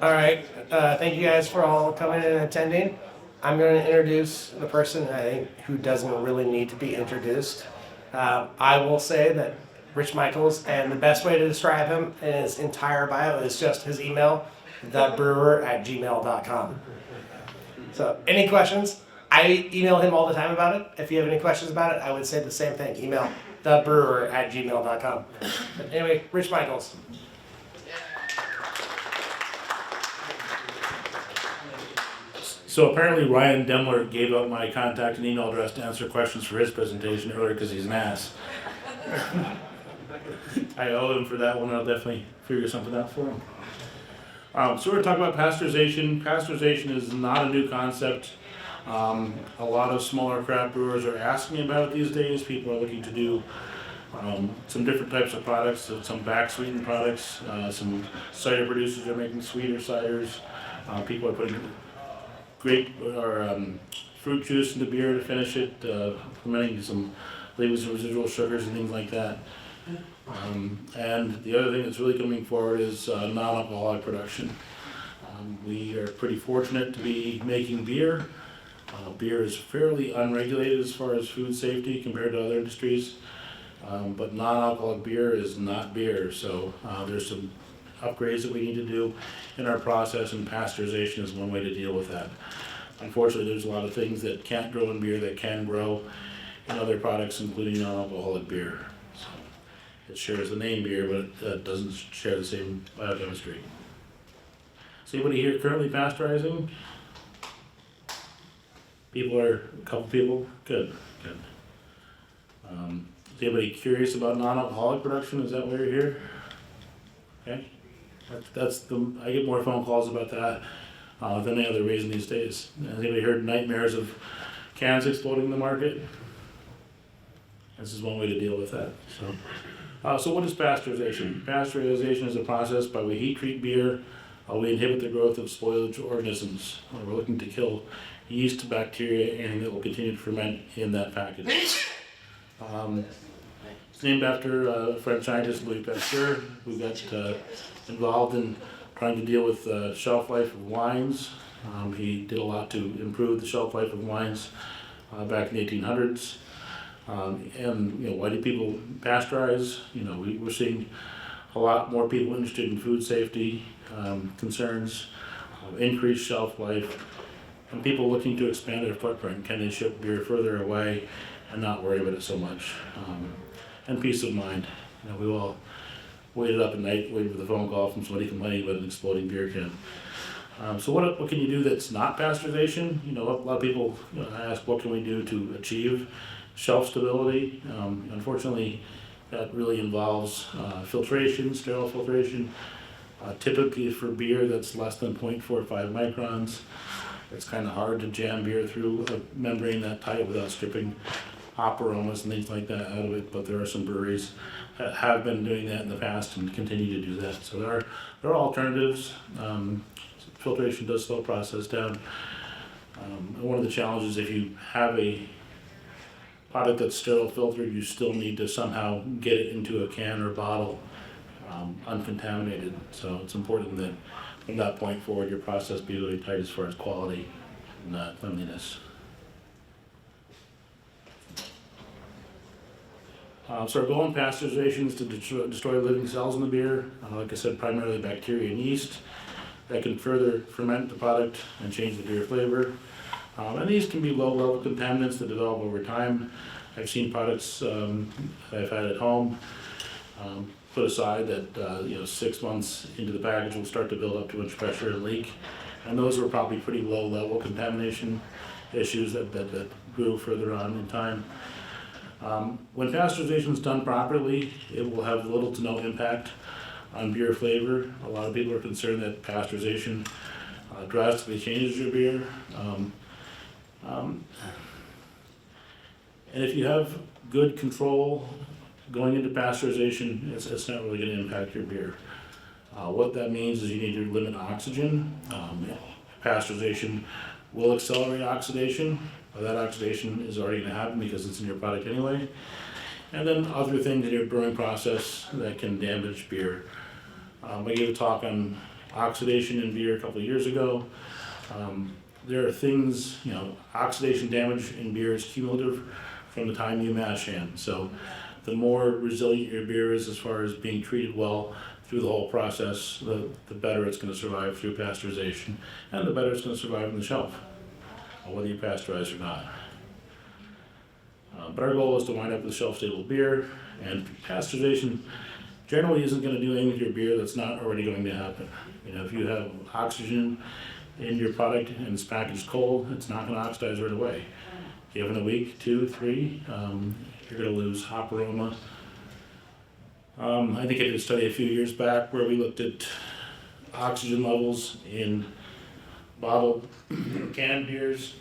All right. Thank you guys for all coming and attending. I'm going to introduce the person I think who doesn't really need to be introduced. I will say that Rich Michaels, and the best way to describe him in his entire bio is just his email, thebrewer@gmail.com. So, any questions? I email him all the time about it. If you have any questions about it, I would say the same thing. Email thebrewer@gmail.com. But anyway, Rich Michaels. So apparently Ryan Demler gave out my contact and email address to answer questions for his presentation earlier because he's an ass. I owe him for that one. I'll definitely figure something out for him. So we're going to talk about pasteurization. Pasteurization is not a new concept. A lot of smaller craft brewers are asking about it these days. People are looking to do some different types of products, some back sweetened products. Some cider producers are making sweeter ciders. People are putting grape or fruit juice into beer to finish it, fermenting leaving some residual sugars and things like that. And the other thing that's really coming forward is non-alcoholic production. We are pretty fortunate to be making beer. Beer is fairly unregulated as far as food safety compared to other industries, but non-alcoholic beer is not beer, so there's some upgrades that we need to do in our process, and pasteurization is one way to deal with that. Unfortunately, there's a lot of things that can't grow in beer that can grow in other products, including non-alcoholic beer. So it shares the name beer, but it doesn't share the same biochemistry. Is anybody here currently pasteurizing? A couple people? Good. Is anybody curious about non-alcoholic production? Is that why you're here? Okay. I get more phone calls about that than any other reason these days. Has anybody heard nightmares of cans exploding in the market? This is one way to deal with that. So what is pasteurization? Pasteurization is a process by which we heat treat beer. We inhibit the growth of spoilage organisms. We're looking to kill yeast, bacteria, anything that will continue to ferment in that package. It's named after French scientist Louis Pasteur, who got involved in trying to deal with shelf life of wines. He did a lot to improve the shelf life of wines back in the 1800s. And why do people pasteurize? We're seeing a lot more people interested in food safety concerns, increased shelf life, and people looking to expand their footprint. Can they ship beer further away and not worry about it so much? And peace of mind. We all waited up at night waiting for the phone call from somebody complaining about an exploding beer can. So what can you do that's not pasteurization? A lot of people ask, what can we do to achieve shelf stability? Unfortunately, that really involves filtration, sterile filtration. Typically for beer that's less than 0.45 microns. It's kind of hard to jam beer through a membrane that tight without stripping hop aromas and things like that out of it, but there are some breweries that have been doing that in the past and continue to do that. So there are alternatives. Filtration does slow the process down. And one of the challenges, if you have a product that's sterile filtered, you still need to somehow get it into a can or bottle uncontaminated. So it's important that from that point forward your process be really tight as far as quality and cleanliness. So our goal in pasteurization is to destroy living cells in the beer. Like I said, primarily bacteria and yeast that can further ferment the product and change the beer flavor. And these can be low-level contaminants that develop over time. I've seen products that I've had at home put aside that 6 months into the package will start to build up too much pressure and leak. And those were probably pretty low-level contamination issues that grew further on in time. When pasteurization is done properly, it will have little to no impact on beer flavor. A lot of people are concerned that pasteurization drastically changes your beer. And if you have good control going into pasteurization, it's not really going to impact your beer. What that means is you need to limit oxygen. Pasteurization will accelerate oxidation. That oxidation is already going to happen because it's in your product anyway. And then other things in your brewing process that can damage beer. I gave a talk on oxidation in beer a couple of years ago. There are things, oxidation damage in beer is cumulative from the time you mash in. So the more resilient your beer is as far as being treated well through the whole process, the better it's going to survive through pasteurization, and the better it's going to survive on the shelf, whether you pasteurize or not. But our goal is to wind up with shelf-stable beer, and pasteurization generally isn't going to do anything to your beer that's not already going to happen. If you have oxygen in your product and it's packaged cold, it's not going to oxidize right away. Given a week, 2, 3, you're going to lose hop aroma. I think I did a study a few years back where we looked at oxygen levels in bottled canned beers,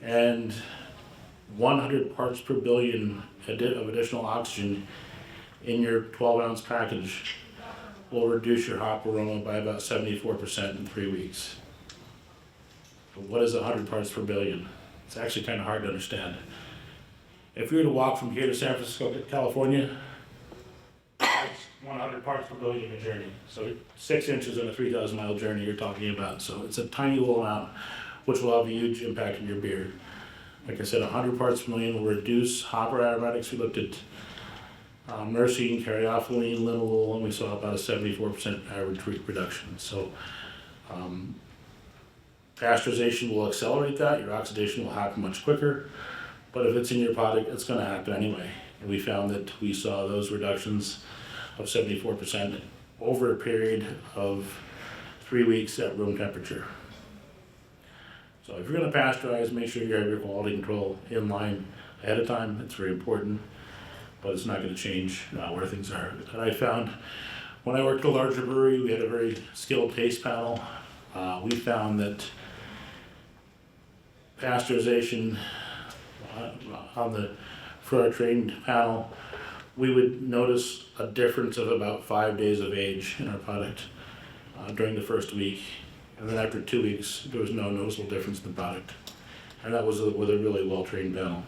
and 100 parts per billion of additional oxygen in your 12-ounce package will reduce your hop aroma by about 74% in 3 weeks. But what is 100 parts per billion? It's actually kind of hard to understand. If you were to walk from here to San Francisco, California, it's 100 parts per billion a journey. So 6 inches in a 3,000-mile journey you're talking about. So it's a tiny little amount, which will have a huge impact on your beer. Like I said, 100 parts per million will reduce hopper aromatics. We looked at myrcene, caryophyllene, linalool, and we saw about a 74% average reduction. So pasteurization will accelerate that. Your oxidation will happen much quicker. But if it's in your product, it's going to happen anyway. And we found that we saw those reductions of 74% over a period of 3 weeks at room temperature. So if you're going to pasteurize, make sure you have your quality control in line ahead of time. It's very important, but it's not going to change where things are. And I found when I worked at a larger brewery, we had a very skilled taste panel. We found that pasteurization for our trained panel, we would notice a difference of about 5 days of age in our product during the first week. And then after 2 weeks, there was no noticeable difference in the product. And that was with a really well-trained panel.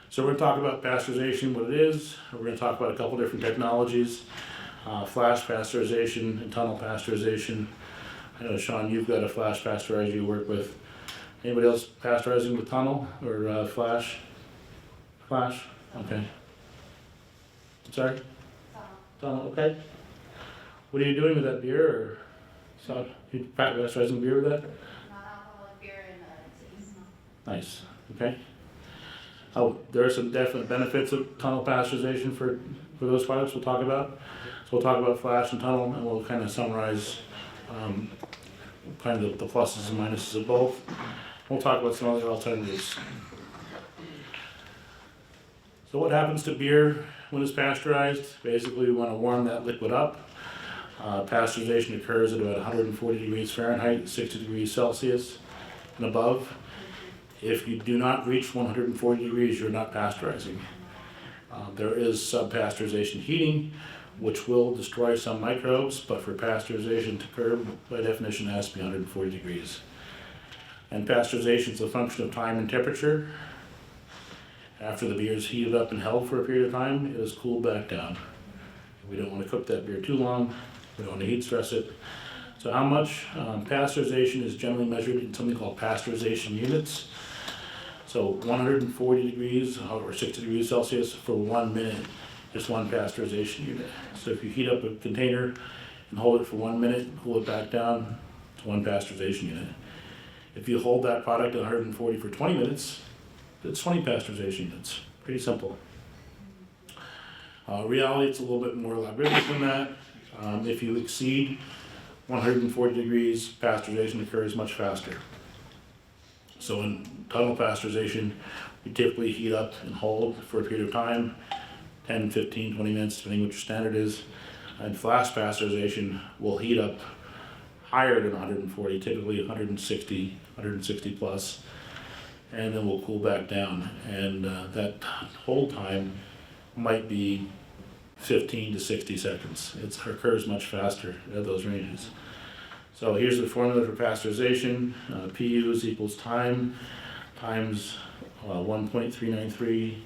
So we're going to talk about pasteurization, what it is. We're going to talk about a couple different technologies, flash pasteurization and tunnel pasteurization. I know, Sean, you've got a flash pasteurizer you work with. Anybody else pasteurizing with tunnel or flash? Flash? Okay. Sorry? Tunnel, okay. What are you doing with that beer? Or so you pasteurizing beer with that? Non-alcoholic beer and teas. Nice. Okay. Oh, there are some definite benefits of tunnel pasteurization for those products we'll talk about. So we'll talk about flash and tunnel, and we'll kind of summarize kind of the pluses and minuses of both. We'll talk about some other alternatives. So what happens to beer when it's pasteurized? Basically, we want to warm that liquid up. Pasteurization occurs at about 140 degrees Fahrenheit, 60 degrees Celsius and above. If you do not reach 140 degrees, you're not pasteurizing. There is sub-pasteurization heating, which will destroy some microbes, but for pasteurization to occur, by definition, it has to be 140 degrees. And pasteurization is a function of time and temperature. After the beer is heated up and held for a period of time, it is cooled back down. We don't want to cook that beer too long. We don't want to heat stress it. So how much? Pasteurization is generally measured in something called pasteurization units. So 140 degrees or 60 degrees Celsius for 1 minute is one pasteurization unit. So if you heat up a container and hold it for 1 minute, cool it back down, it's one pasteurization unit. If you hold that product at 140 for 20 minutes, it's 20 pasteurization units. Pretty simple. Reality, it's a little bit more laborious than that. If you exceed 140 degrees, pasteurization occurs much faster. So in tunnel pasteurization, we typically heat up and hold for a period of time, 10, 15, 20 minutes, depending what your standard is. And flash pasteurization will heat up higher than 140, typically 160 plus, and then we'll cool back down. And that hold time might be 15 to 60 seconds. It occurs much faster at those ranges. So here's the formula for pasteurization. PU is equals time times 1.393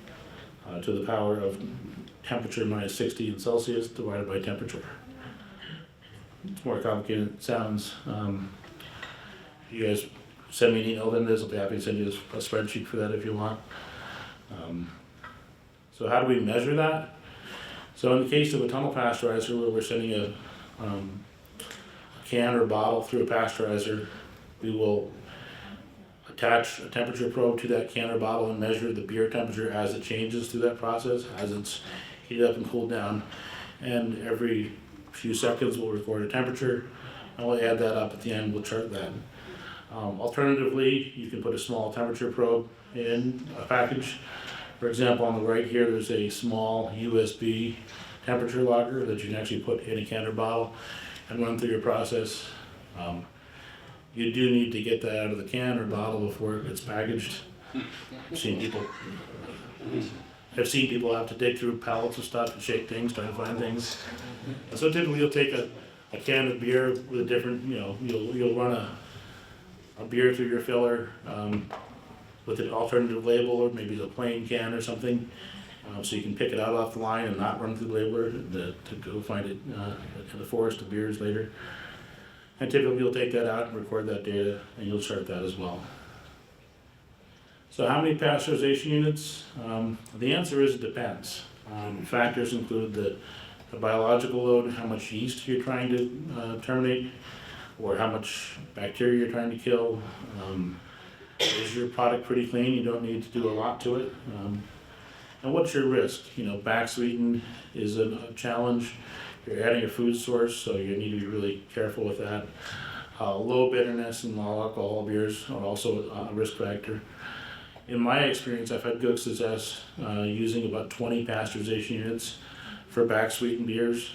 to the power of temperature minus 60 in Celsius divided by temperature. it's more complicated than it sounds. You guys send me an email, then I'll be happy to send you a spreadsheet for that if you want. So how do we measure that? So in the case of a tunnel pasteurizer, where we're sending a can or bottle through a pasteurizer, we will attach a temperature probe to that can or bottle and measure the beer temperature as it changes through that process, as it's heated up and cooled down. And every few seconds we'll record a temperature, and we'll add that up at the end, we'll chart that. Alternatively, you can put a small temperature probe in a package. For example, on the right here, there's a small USB temperature logger that you can actually put in a can or bottle and run through your process. You do need to get that out of the can or bottle before it gets packaged. I've seen people have to dig through pallets of stuff and shake things, trying to find things. And so typically you'll take a can of beer with a different, you'll run a beer through your filler with an alternative label, or maybe a plain can or something. So you can pick it out off the line and not run through the labeler to go find it in the forest of beers later. And typically you'll take that out and record that data, and you'll chart that as well. So how many pasteurization units? The answer is it depends. Factors include the biological load, how much yeast you're trying to terminate, or how much bacteria you're trying to kill. Is your product pretty clean? You don't need to do a lot to it. And what's your risk? Back sweetened is a challenge. You're adding a food source, so you need to be really careful with that. Low bitterness and low alcohol beers are also a risk factor. In my experience, I've had good success using about 20 pasteurization units for back sweetened beers.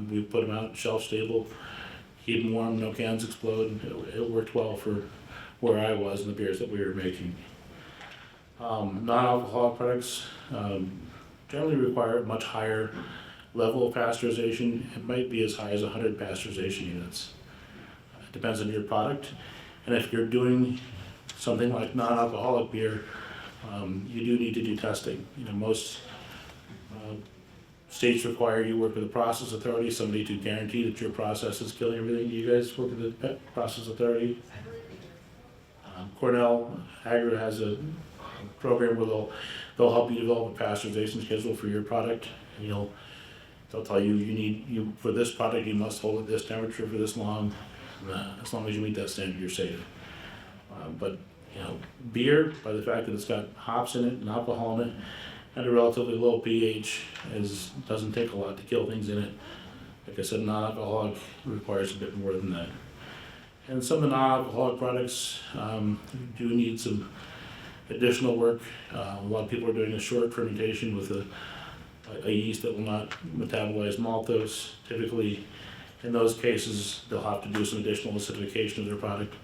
We put them out shelf stable, keep them warm, no cans explode. It worked well for where I was and the beers that we were making. Non-alcoholic products generally require a much higher level of pasteurization. It might be as high as 100 pasteurization units. It depends on your product. And if you're doing something like non-alcoholic beer, you do need to do testing. Most states require you work with a process authority, somebody to guarantee that your process is killing everything. You guys work with the process authority? Cornell Agri has a program where they'll help you develop a pasteurization schedule for your product. And they'll tell you for this product you must hold at this temperature for this long. As long as you meet that standard, you're safe. But beer, by the fact that it's got hops in it and alcohol in it, and a relatively low pH, doesn't take a lot to kill things in it. Like I said, non-alcoholic requires a bit more than that. And some of the non-alcoholic products do need some additional work. A lot of people are doing a short fermentation with a yeast that will not metabolize maltose. Typically, in those cases, they'll have to do some additional acidification of their product.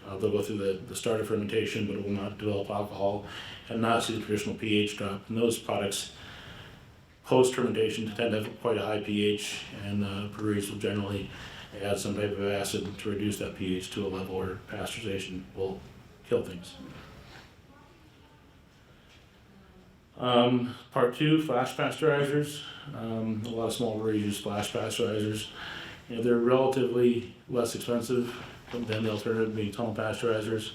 They'll go through the start of fermentation, but it will not develop alcohol and not see the traditional pH drop. And those products, post-fermentation, tend to have quite a high pH, and breweries will generally add some type of acid to reduce that pH to a level where pasteurization will kill things. Part 2, flash pasteurizers. A lot of small breweries use flash pasteurizers. They're relatively less expensive than the alternative being tunnel pasteurizers.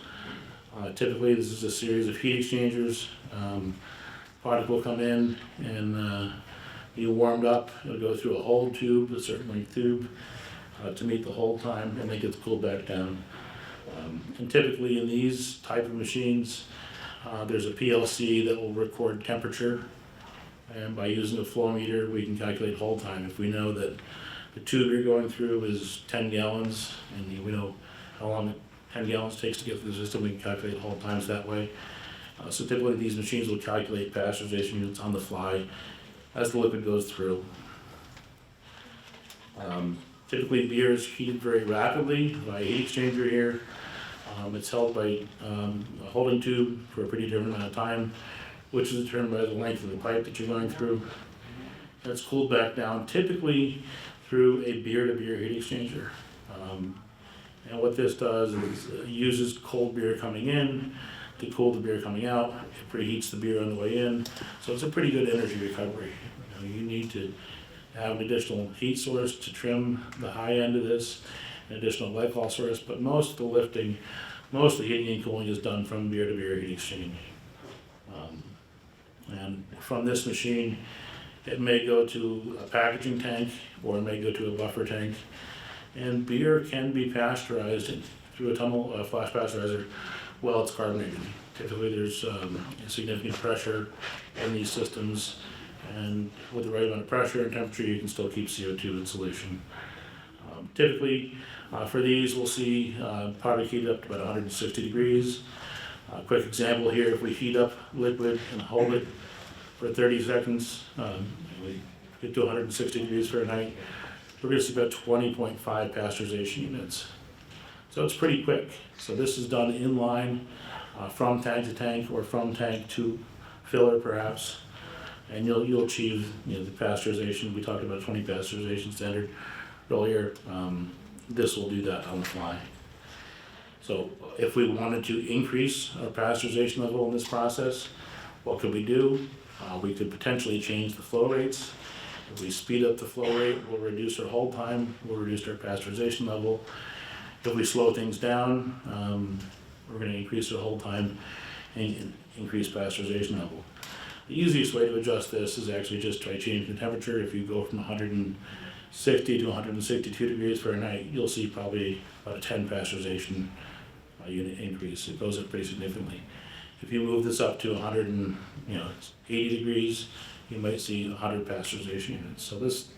Typically, this is a series of heat exchangers. Product will come in and be warmed up. It'll go through a hold tube, a certain length tube, to meet the hold time, and then it gets cooled back down. And typically in these type of machines, there's a PLC that will record temperature, and by using a flow meter we can calculate hold time. If we know that the tube you're going through is 10 gallons, and we know how long 10 gallons takes to get through the system, we can calculate hold times that way. So typically these machines will calculate pasteurization units on the fly as the liquid goes through. Typically beer is heated very rapidly by a heat exchanger here. It's held by a holding tube for a pretty determined amount of time, which is determined by the length of the pipe that you're going through. And it's cooled back down, typically through a beer-to-beer heat exchanger. And what this does is it uses cold beer coming in to cool the beer coming out. It preheats the beer on the way in, so it's a pretty good energy recovery. You need to have an additional heat source to trim the high end of this, an additional glycol source, but most of the lifting, most of the heating and cooling is done from beer to beer heat exchange. And from this machine, it may go to a packaging tank or it may go to a buffer tank. And beer can be pasteurized through a tunnel flash pasteurizer while it's carbonated. Typically there's significant pressure in these systems, and with the right amount of pressure and temperature you can still keep CO2 in solution. Typically for these we'll see product heated up to about 160 degrees. Quick example here, if we heat up liquid and hold it for 30 seconds, we get to 160 degrees Fahrenheit, produce about 20.5 pasteurization units. So it's pretty quick. So this is done in line from tank to tank or from tank to filler perhaps, and you'll achieve the pasteurization. We talked about 20 pasteurization standard earlier. This will do that on the fly. So if we wanted to increase our pasteurization level in this process, what could we do? We could potentially change the flow rates. If we speed up the flow rate, we'll reduce our hold time, we'll reduce our pasteurization level. If we slow things down, we're going to increase our hold time and increase pasteurization level. The easiest way to adjust this is actually just by changing the temperature. If you go from 160 to 162 degrees Fahrenheit, you'll see probably about a 10 pasteurization unit increase. It goes up pretty significantly. If you move this up to 180 degrees, you might see 100 pasteurization units. So this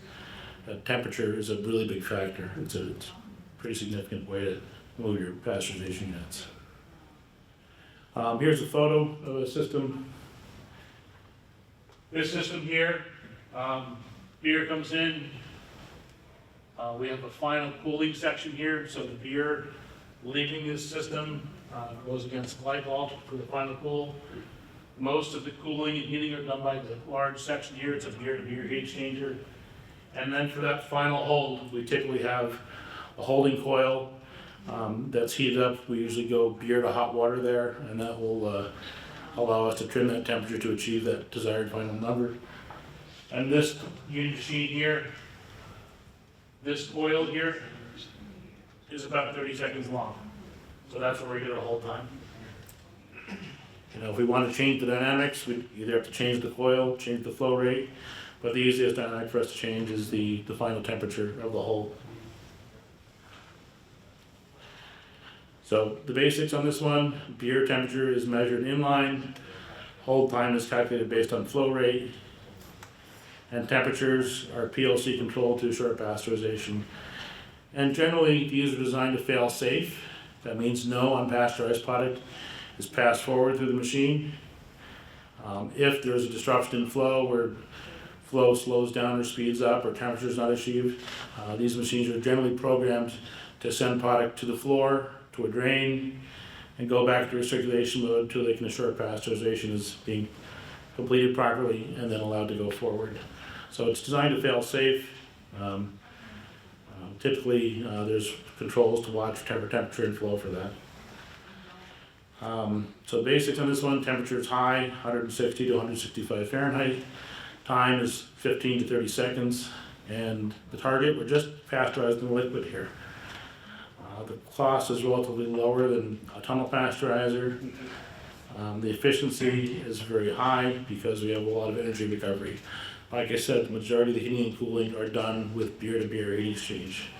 temperature is a really big factor. It's a pretty significant way to move your pasteurization units. Here's a photo of a system. This system here, beer comes in. We have a final cooling section here, so the beer leaving this system goes against glycol for the final cool. Most of the cooling and heating are done by the large section here. It's a beer-to-beer heat exchanger. And then for that final hold, we typically have a holding coil that's heated up. We usually go beer to hot water there, and that will allow us to trim that temperature to achieve that desired final number. And this unit machine here, this coil here, is about 30 seconds long. So that's where we get our hold time. If we want to change the dynamics, we either have to change the coil, change the flow rate, but the easiest dynamic for us to change is the final temperature of the hold. So the basics on this one, beer temperature is measured in line, hold time is calculated based on flow rate, and temperatures are PLC controlled to ensure pasteurization. And generally, these are designed to fail safe. That means no unpasteurized product is passed forward through the machine. If there's a disruption in flow where flow slows down or speeds up or temperature is not achieved, these machines are generally programmed to send product to the floor, to a drain, and go back to recirculation mode until they can assure pasteurization is being completed properly and then allowed to go forward. So it's designed to fail safe. Typically, there's controls to watch temperature and flow for that. So basics on this one, temperature is high, 160 to 165 Fahrenheit. Time is 15 to 30 seconds. And the target, we're just pasteurizing the liquid here. The cost is relatively lower than a tunnel pasteurizer. The efficiency is very high because we have a lot of energy recovery. Like I said, the majority of the heating and cooling are done with beer-to-beer heat exchange.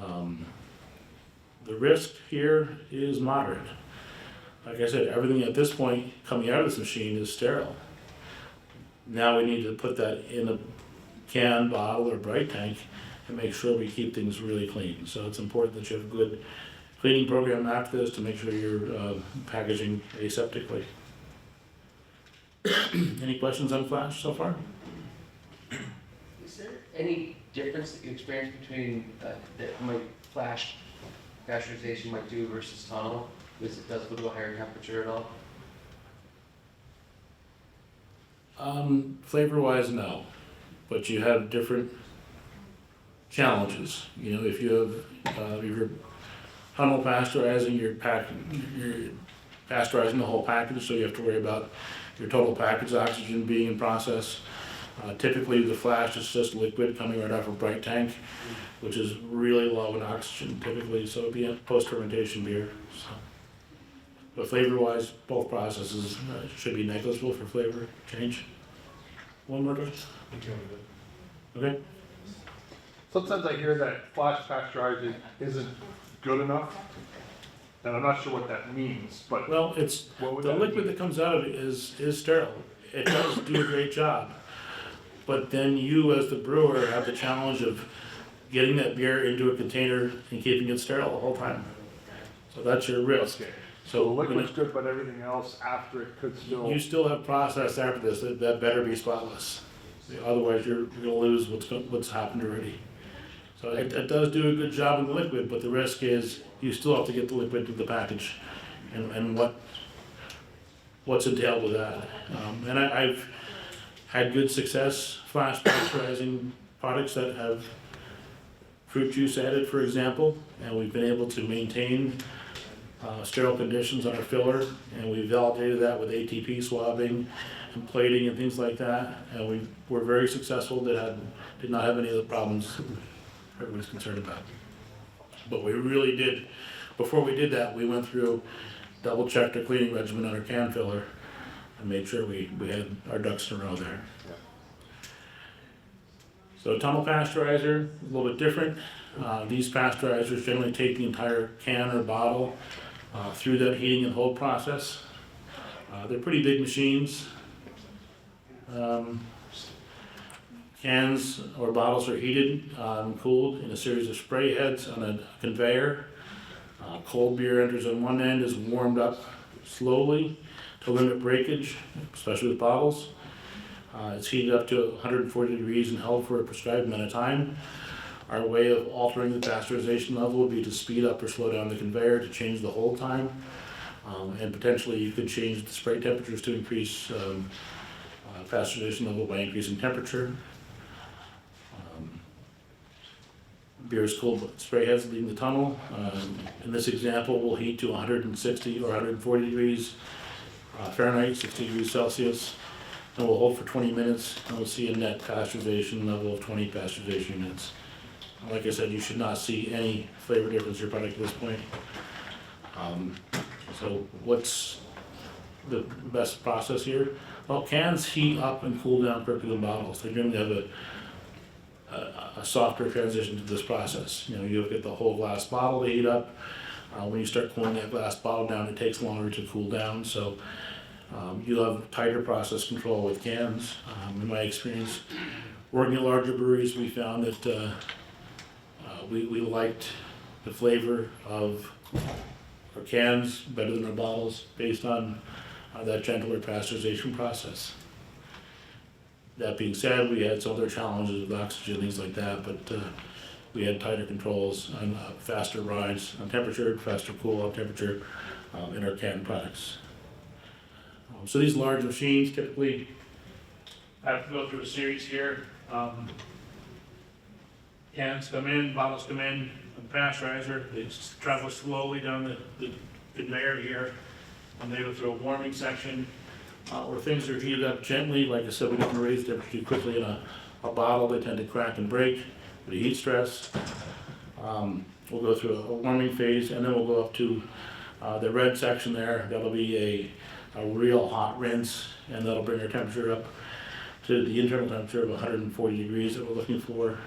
The risk here is moderate. Like I said, everything at this point coming out of this machine is sterile. Now we need to put that in a can, bottle, or bright tank and make sure we keep things really clean. So it's important that you have a good cleaning program after this to make sure you're packaging aseptically. Any questions on Flash so far? Is there any difference that you experience between that flash pasteurization might do versus tunnel? Because it does go to a higher temperature at all? Flavor-wise, no, but you have different challenges. If you have if you're tunnel pasteurizing, you're pasteurizing the whole package, so you have to worry about your total package oxygen being in process. Typically, the flash is just liquid coming right off a bright tank, which is really low in oxygen typically, so it'd be a post-fermentation beer. So. But flavor-wise, both processes should be negligible for flavor change. One more, George? Okay. Sometimes I hear that flash pasteurizing isn't good enough, and I'm not sure what that means, but Well, it's what would the that liquid mean? that comes out of it is sterile. It does do a great job. But then you, as the brewer, have the challenge of getting that beer into a container and keeping it sterile the whole time. So that's your risk. Okay. So So the when liquid's good, but everything else after it could still. you still have process after this that better be spotless. Otherwise, you're gonna lose what's happened already. So it does do a good job in the liquid, but the risk is you still have to get the liquid to the package, and what's entailed with that. And I've had good success flash pasteurizing products that have fruit juice added, for example, and we've been able to maintain sterile conditions on our filler, and we validated that with ATP swabbing and plating and things like that, and we were very successful. Did not have any of the problems everybody's concerned about. But we really did, before we did that, we went through, double checked our cleaning regimen on our can filler and made sure we had our ducks in a row there. So tunnel pasteurizer, a little bit different. These pasteurizers generally take the entire can or bottle through that heating and hold process. They're pretty big machines. Cans or bottles are heated and cooled in a series of spray heads on a conveyor. Cold beer enters on one end, is warmed up slowly to limit breakage, especially with bottles. It's heated up to 140 degrees and held for a prescribed amount of time. Our way of altering the pasteurization level would be to speed up or slow down the conveyor to change the hold time. And potentially you could change the spray temperatures to increase pasteurization level by increasing temperature. Beer is cooled with spray heads leaving the tunnel. In this example, we'll heat to 160 or 140 degrees Fahrenheit, 60 degrees Celsius, and we'll hold for 20 minutes, and we'll see a net pasteurization level of 20 pasteurization units. Like I said, you should not see any flavor difference in your product at this point. So what's the best process here? Well, cans heat up and cool down quicker than bottles. They generally have a softer transition to this process. You'll get the whole glass bottle to heat up. When you start cooling that glass bottle down, it takes longer to cool down. So you'll have tighter process control with cans. In my experience, working at larger breweries, we found that we liked the flavor of our cans better than our bottles based on that gentler pasteurization process. That being said, we had some other challenges with oxygen, things like that, but we had tighter controls on faster rise on temperature, faster cool off temperature in our canned products. So these large machines typically have to go through a series here. Cans come in, bottles come in, the pasteurizer, they travel slowly down the conveyor here, and they go through a warming section where things are heated up gently. Like I said, we don't raise the temperature too quickly in a bottle. They tend to crack and break with the heat stress. We'll go through a warming phase, and then we'll go up to the red section there. That'll be a real hot rinse, and that'll bring our temperature up to the internal temperature of 140 degrees that we're looking for.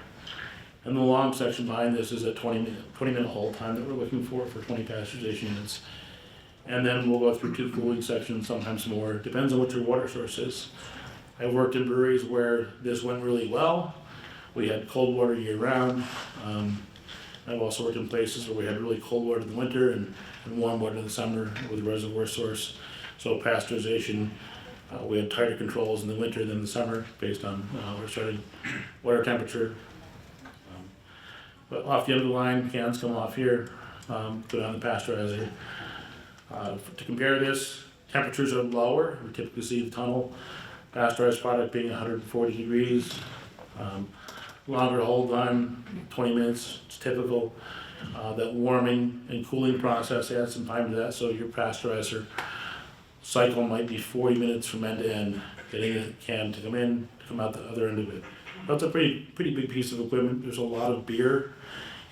And the long section behind this is a 20-minute hold time that we're looking for 20 pasteurization units. And then we'll go through 2 cooling sections, sometimes more. Depends on what your water source is. I've worked in breweries where this went really well. We had cold water year round. I've also worked in places where we had really cold water in the winter and warm water in the summer with a reservoir source. So pasteurization, we had tighter controls in the winter than the summer based on our starting water temperature. But off the end of the line, cans come off here, go down the pasteurizer. To compare this, temperatures are lower. We typically see the tunnel pasteurized product being 140 degrees. Longer hold time, 20 minutes, it's typical. That warming and cooling process adds some time to that, so your pasteurizer cycle might be 40 minutes from end to end, getting the can to come in, to come out the other end of it. That's a pretty big piece of equipment. There's a lot of beer.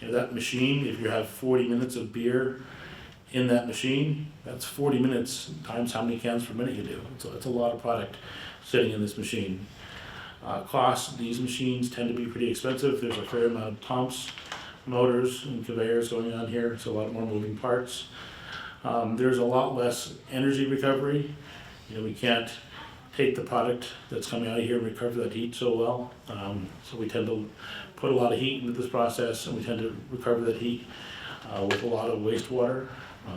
You know, that machine, if you have 40 minutes of beer in that machine, that's 40 minutes times how many cans per minute you do. So it's a lot of product sitting in this machine. Costs, these machines tend to be pretty expensive. There's a fair amount of pumps, motors, and conveyors going on here, so a lot more moving parts. There's a lot less energy recovery. You know, we can't take the product that's coming out of here and recover that heat so well. So we tend to put a lot of heat into this process, and we tend to recover that heat with a lot of wastewater.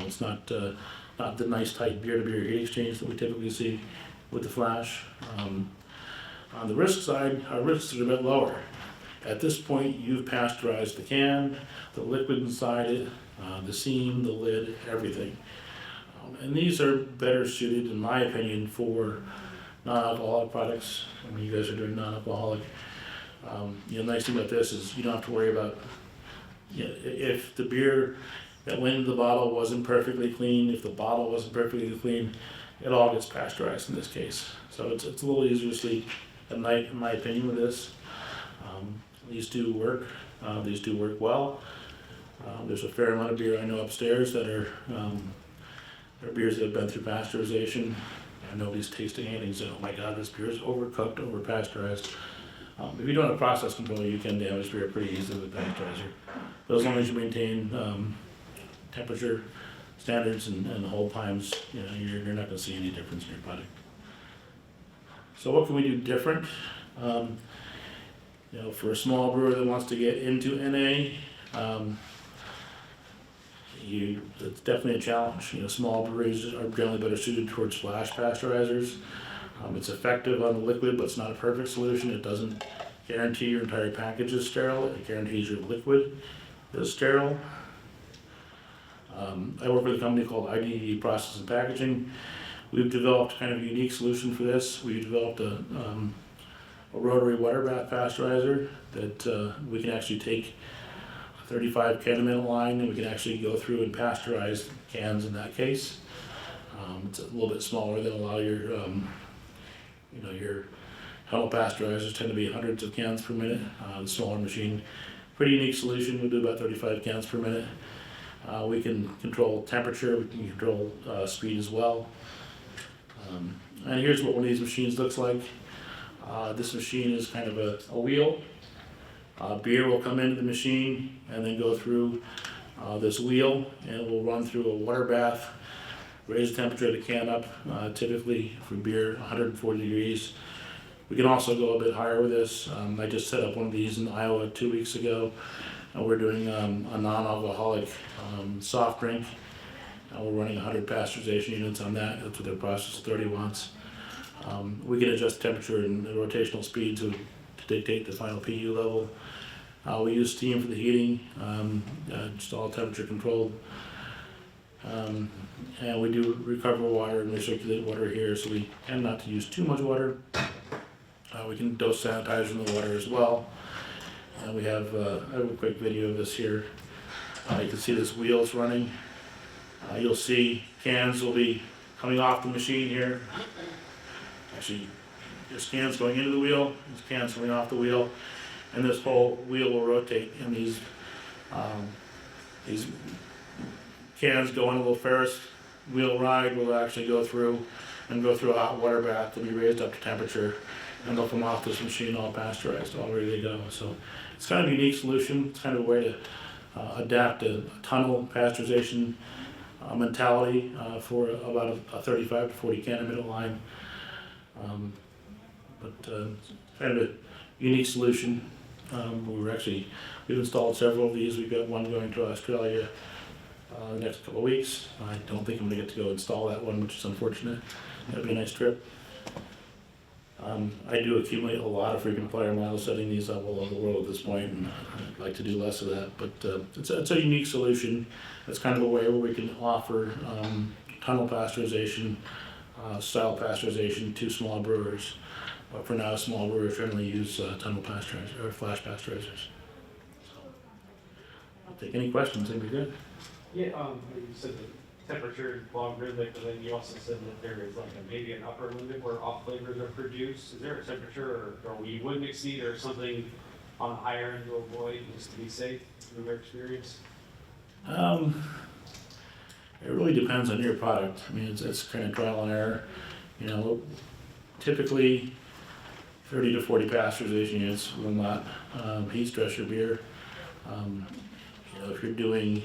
It's not the nice tight beer-to-beer heat exchange that we typically see with the flash. On the risk side, our risks are a bit lower. At this point, you've pasteurized the can, the liquid inside it, the seam, the lid, everything. And these are better suited, in my opinion, for non-alcoholic products. I mean, you guys are doing non-alcoholic. The nice thing about this is you don't have to worry about, if the beer that went into the bottle wasn't perfectly clean, if the bottle wasn't perfectly clean, it all gets pasteurized in this case. So it's a little easier to sleep at night, in my opinion, with this. These do work. These do work well. There's a fair amount of beer I know upstairs that are beers that have been through pasteurization. And nobody's tasting anything and saying, "Oh my God, this beer is overcooked, over pasteurized." If you don't have process control, you can damage beer pretty easily with pasteurizer. But as long as you maintain temperature standards and hold times, you're not going to see any difference in your product. So what can we do different? For a small brewer that wants to get into NA, it's definitely a challenge. Small breweries are generally better suited towards flash pasteurizers. It's effective on the liquid, but it's not a perfect solution. It doesn't guarantee your entire package is sterile. It guarantees your liquid is sterile. I work with a company called IDE Process and Packaging. We've developed kind of a unique solution for this. We've developed a rotary water bath pasteurizer that we can actually take a 35 can a minute line, and we can actually go through and pasteurize cans in that case. It's a little bit smaller than a lot of your tunnel pasteurizers tend to be hundreds of cans per minute. The smaller machine, pretty unique solution. We do about 35 cans per minute. We can control temperature, we can control speed as well. And here's what one of these machines looks like. This machine is kind of a wheel. Beer will come into the machine and then go through this wheel, and it will run through a water bath, raise the temperature of the can up, typically for beer 140 degrees. We can also go a bit higher with this. I just set up one of these in Iowa 2 weeks ago. We're doing a non-alcoholic soft drink. We're running 100 pasteurization units on that. That's what their process is, 30 watts. We can adjust temperature and the rotational speed to dictate the final PU level. We use steam for the heating, just all temperature controlled. And we do recover water and recirculate water here, so we tend not to use too much water. We can dose sanitizer in the water as well. And we have, I have a quick video of this here. You can see this wheel's running. You'll see cans will be coming off the machine here. Actually, there's cans going into the wheel, there's cans coming off the wheel, and this whole wheel will rotate, and these cans go on a little Ferris wheel ride will actually go through a hot water bath. They'll be raised up to temperature, and they'll come off this machine all pasteurized, all ready to go. So it's kind of a unique solution. It's kind of a way to adapt a tunnel pasteurization mentality for about a 35 to 40 can a minute line. Kind of a unique solution. We've installed several of these. We've got one going to Australia the next couple of weeks. I don't think I'm going to get to go install that one, which is unfortunate. That'd be a nice trip. I do accumulate a lot of frequent flyer miles setting these up all over the world at this point, and I'd like to do less of that. But it's a unique solution. It's kind of a way where we can offer tunnel pasteurization, style pasteurization to small brewers. But for now, small brewers generally use tunnel pasteurizers or flash pasteurizers. So, I'll take any questions. That'd be good. Yeah, you said that temperature longer, but then you also said that there is like maybe an upper limit where off flavors are produced. Is there a temperature or we wouldn't exceed or something on the higher end to avoid just to be safe through their experience? It really depends on your product. I mean, it's kind of trial and error. You know, typically 30 to 40 pasteurization units will not heat stress your beer. You know, if you're doing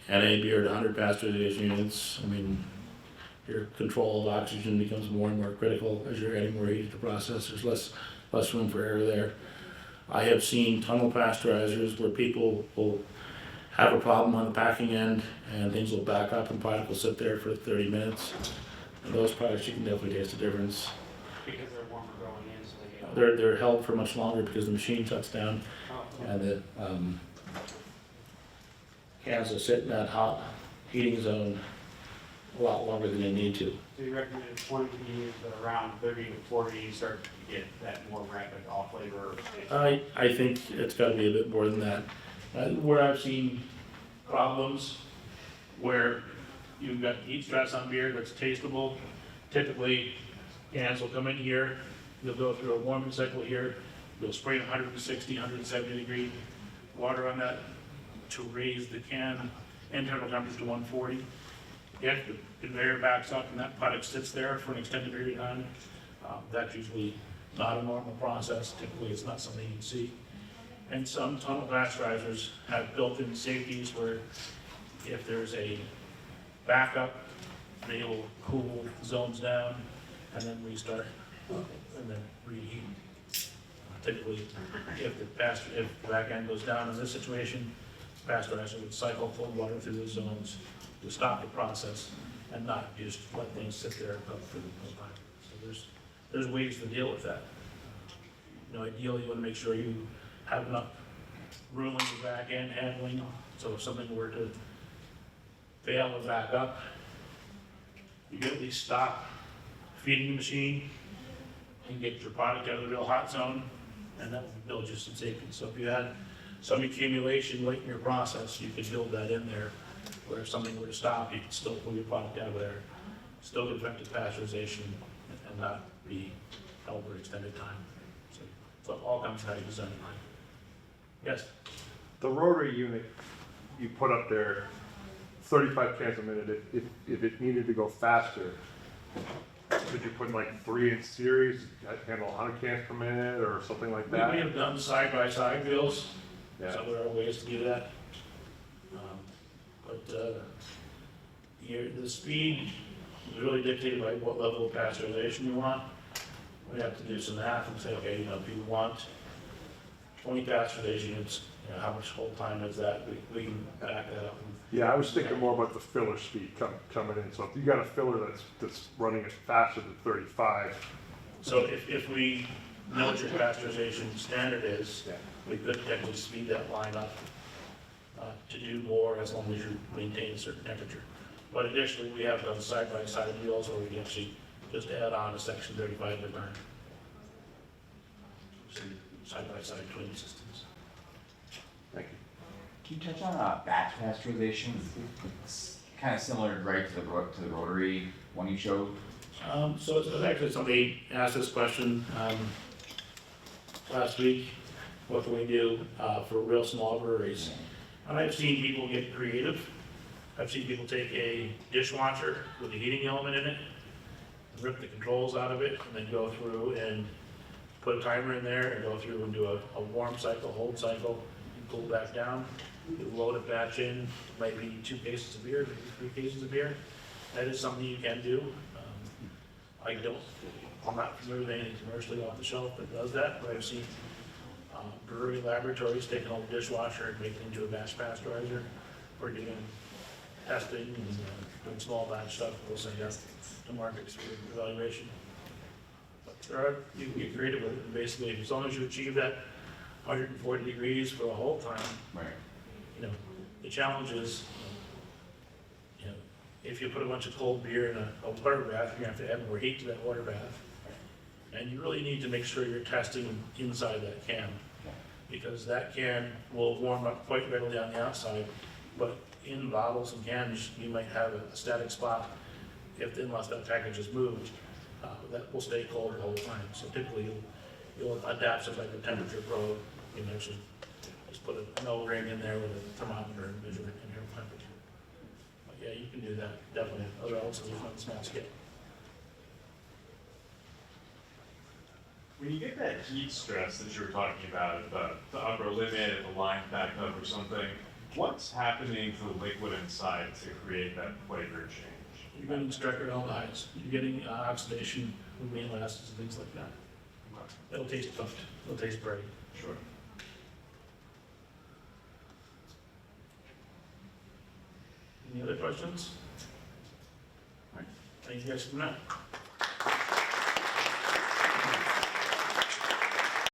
NA beer at 100 pasteurization units, I mean, your control of oxygen becomes more and more critical as you're adding more heat to the process. There's less room for error there. I have seen tunnel pasteurizers where people will have a problem on the packing end and things will back up and product will sit there for 30 minutes. And those products, you can definitely taste the difference. Because they're warmer going in, so they get. They're held for much longer because the machine shuts down Oh, and the cans will sit in that hot heating zone a lot longer than they need to. So you recommend it's going to be around 30 to 40, you start to get that more rapid off flavor. I think it's got to be a bit more than that. Where I've seen problems where you've got heat stress on beer that's tasteable, typically cans will come in here, you'll go through a warming cycle here, you'll spray 160, 170 degree water on that to raise the can internal temperature to 140. If the conveyor backs up and that product sits there for an extended period of time, that's usually not a normal process. Typically, it's not something you can see. And some tunnel pasteurizers have built-in safeties where if there's a backup, they will cool zones down and then restart and then reheat. Typically, if the back end goes down in this situation, the pasteurizer would cycle cold water through the zones to stop the process and not just let things sit there and cook for the whole time. So there's ways to deal with that. You know, ideally, you want to make sure you have enough room in the back end handling, so if something were to fail and back up, you can at least stop feeding the machine and get your product out of the real hot zone, and that would build you some safety. So if you had some accumulation late in your process, you could build that in there, where if something were to stop, you could still pull your product out of there, still get effective pasteurization, and not be held for extended time. So it all comes out of design. Yes? The rotary unit you put up there, 35 cans a minute, if it needed to go faster, could you put like 3 in series, handle 100 cans per minute or something like that? We have done side-by-side wheels, Yeah. so there are ways to do that. The speed is really dictated by what level of pasteurization you want. We have to do some math and say, okay, you know, if you want 20 pasteurization units, you know, how much hold time is that? We can back that up. Yeah, I was thinking more about the filler speed coming in. So if you got a filler that's running it faster than 35. So if we know what your pasteurization standard is, we could technically speed that line up to do more as long as you maintain a certain temperature. But additionally, we have done side-by-side wheels where we can actually just add on a section 35 to burn. Side-by-side twin systems. Thank you. Can you touch on batch pasteurization? It's kind of similar, right, to the rotary one you showed. So it's actually somebody asked this question last week. What can we do for real small breweries? And I've seen people get creative. I've seen people take a dishwasher with a heating element in it, rip the controls out of it, and then go through and put a timer in there and go through and do a warm cycle, hold cycle, and cool back down. You load it back in, might be 2 cases of beer, maybe 3 cases of beer. That is something you can do. I'm not familiar with anything commercially off the shelf that does that, but I've seen brewery laboratories taking an old dishwasher and making it into a batch pasteurizer for doing testing and doing small batch stuff. We'll send that to markets for evaluation. But you can get creative with it. And basically, as long as you achieve that 140 degrees for the whole time, Right. you know, the challenge is, you know, if you put a bunch of cold beer in a water bath, you're gonna have to add more heat to that water bath. And you really need to make sure you're testing inside that can, because that can will warm up quite readily on the outside But in bottles and cans, you might have a static spot. Unless that package is moved, that will stay cold the whole time. So typically, you'll adapt it like the temperature probe. You can actually just put an O-ring in there with a thermometer and measure it in your temperature. But yeah, you can do that, definitely, relatively on a small scale. When you get that heat stress that you were talking about, the upper limit, if the line back up or something, what's happening to the liquid inside to create that flavor change? You're getting streptoaldehydes, you're getting oxidation, amino acids and things like that. It'll taste puffed, it'll taste bright. Sure. Any other questions? All right, thank you guys for that.